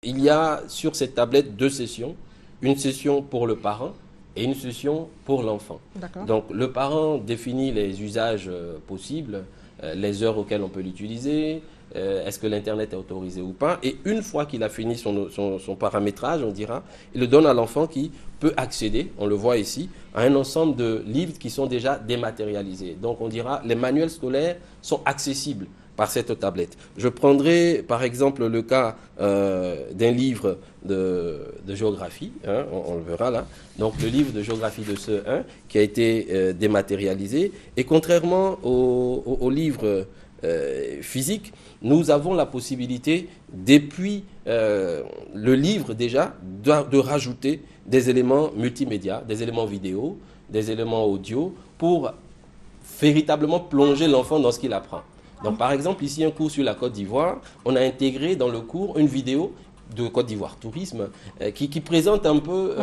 il y a sur cette tablette deux sessions, une session pour le parent et une session pour l'enfant. D'accord. Donc le parent définit les usages possibles, les heures auxquelles on peut l'utiliser, est-ce que l'Internet est autorisé ou pas. Et une fois qu'il a fini son paramétrage, on dira, il le donne à l'enfant qui peut accéder, on le voit ici, à un ensemble de livres qui sont déjà dématérialisés. Donc on dira, les manuels scolaires sont accessibles par cette tablette. Je prendrai par exemple le cas d'un livre de géographie, hein, on le verra là, donc le livre de géographie de CE1 qui a été dématérialisé. Et contrairement au livre physique, nous avons la possibilité, depuis le livre déjà, de rajouter des éléments multimédia, des éléments vidéo, des éléments audio, pour véritablement plonger l'enfant dans ce qu'il apprend. Donc par exemple, ici un cours sur la Côte d'Ivoire, on a intégré dans le cours une vidéo de Côte d'Ivoire Tourisme qui présente un peu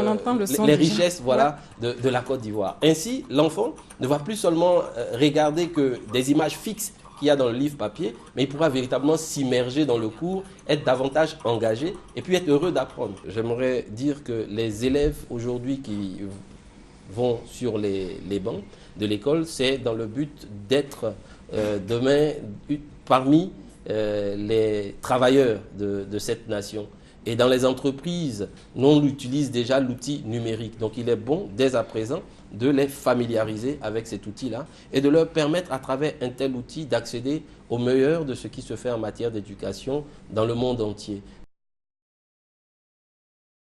les richesses voilà, de la Côte d'Ivoire. Ainsi, l'enfant ne va plus seulement regarder que des images fixes qu'il y a dans le livre papier, mais il pourra véritablement s'immerger dans le cours, être davantage engagé et puis être heureux d'apprendre. J'aimerais dire que les élèves aujourd'hui qui vont sur les bancs de l'école, c'est dans le but d'être demain parmi les travailleurs de cette nation. Et dans les entreprises, on utilise déjà l'outil numérique. Donc il est bon, dès à présent, de les familiariser avec cet outil-là et de leur permettre, à travers un tel outil, d'accéder au meilleur de ce qui se fait en matière d'éducation dans le monde entier.